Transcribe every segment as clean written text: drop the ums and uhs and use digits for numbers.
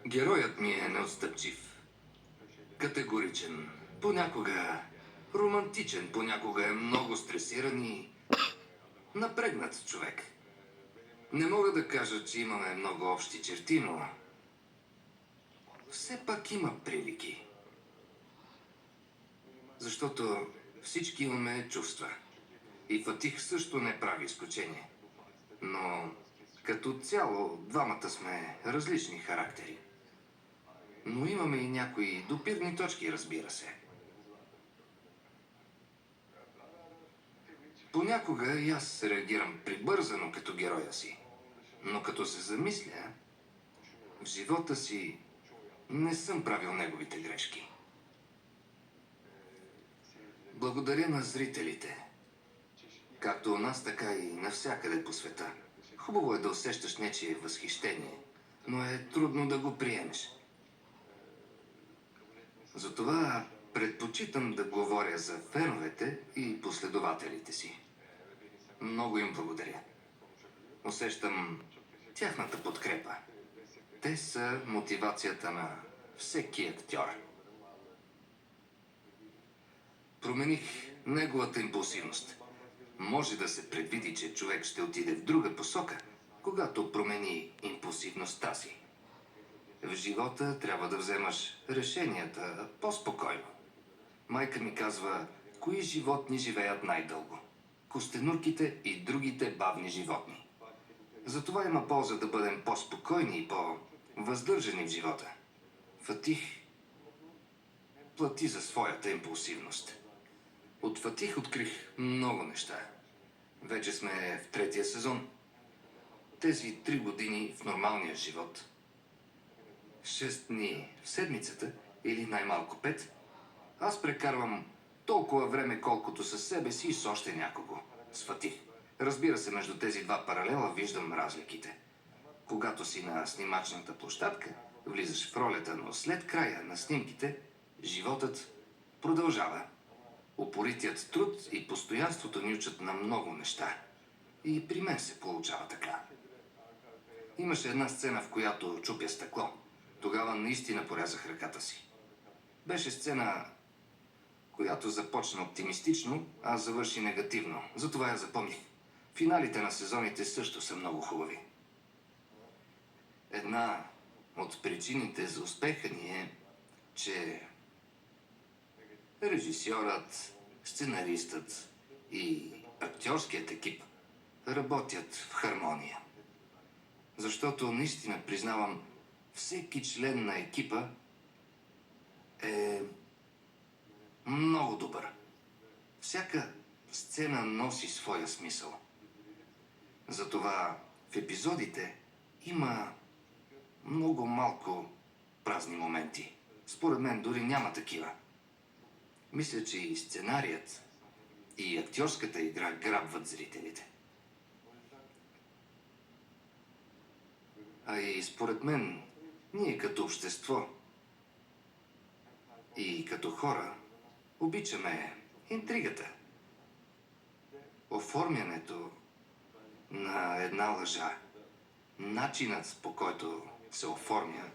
Героят ми е неотстъпчив, категоричен, понякога романтичен, понякога е много стресиран и напрегнат човек. Не мога да кажа, че имаме много общи черти, но все пак има прилики. Защото всички имаме чувства. И Фатих също не прави изключение. Но като цяло двамата сме различни характери. Но имаме и някои допирни точки, разбира се. Понякога и аз реагирам прибързано като героя си. Но като се замисля, в живота си не съм правил неговите грешки. Благодаря на зрителите. Както у нас, така и навсякъде по света. Хубаво е да усещаш нечие възхищение, но е трудно да го приемеш. Затова предпочитам да говоря за феновете и последователите си. Много им благодаря. Усещам тяхната подкрепа. Те са мотивацията на всеки актьор. Промених неговата импулсивност. Може да се предвиди, че човек ще отиде в друга посока, когато промени импулсивността си. В живота трябва да вземаш решенията по-спокойно. Майка ми казва, кои животни живеят най-дълго. Костенурките и другите бавни животни. Затова има полза да бъдем по-спокойни и по-въздържани в живота. Фатих плати за своята импулсивност. От Фатих открих много неща. Вече сме в 3-я сезон. Тези 3 години в нормалния живот, 6 дни в седмицата или най-малко 5, аз прекарвам толкова време, колкото със себе си и с още някого. С Фатих. Разбира се, между тези два паралела виждам разликите. Когато си на снимачната площадка, влизаш в ролята, но след края на снимките, животът продължава. Упоритият труд и постоянството ни учат на много неща. И при мен се получава така. Имаше една сцена, в която чупя стъкло. Тогава наистина порязах ръката си. Беше сцена, която започна оптимистично, а завърши негативно. Затова я запомних. Финалите на сезоните също са много хубави. Една от причините за успеха ни е, че режисьорът, сценаристът и актьорският екип работят в хармония. Защото наистина признавам, всеки член на екипа е много добър. Всяка сцена носи своя смисъл. Затова в епизодите има много малко празни моменти. Според мен дори няма такива. Мисля, че и сценарият, и актьорската игра грабват зрителите. А и според мен, ние като общество и като хора обичаме интригата. Оформянето на една лъжа, начинът, по който се оформя,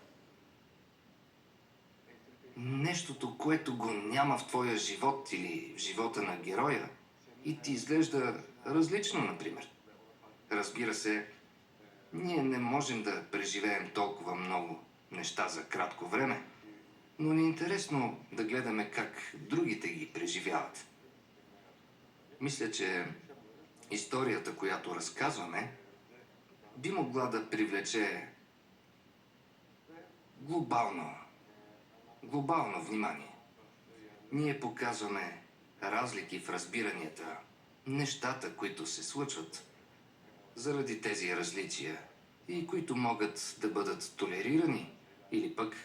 нещото, което го няма в твоя живот или в живота на героя и ти изглежда различно, например. Разбира се, ние не можем да преживеем толкова много неща за кратко време, но ни е интересно да гледаме как другите ги преживяват. Мисля, че историята, която разказваме, би могла да привлече глобално внимание. Ние показваме разлики в разбиранията, нещата, които се случват заради тези различия и които могат да бъдат толерирани или пък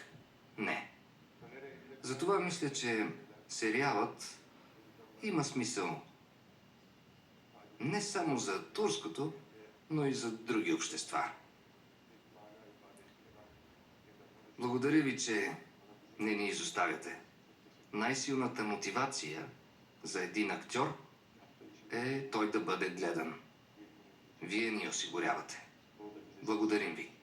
не. Затова мисля, че сериалът има смисъл не само за турското, но и за други общества. Благодаря ви, че не ни изоставяте. Най-силната мотивация за един актьор е той да бъде гледан. Вие ни осигурявате. Благодарим ви.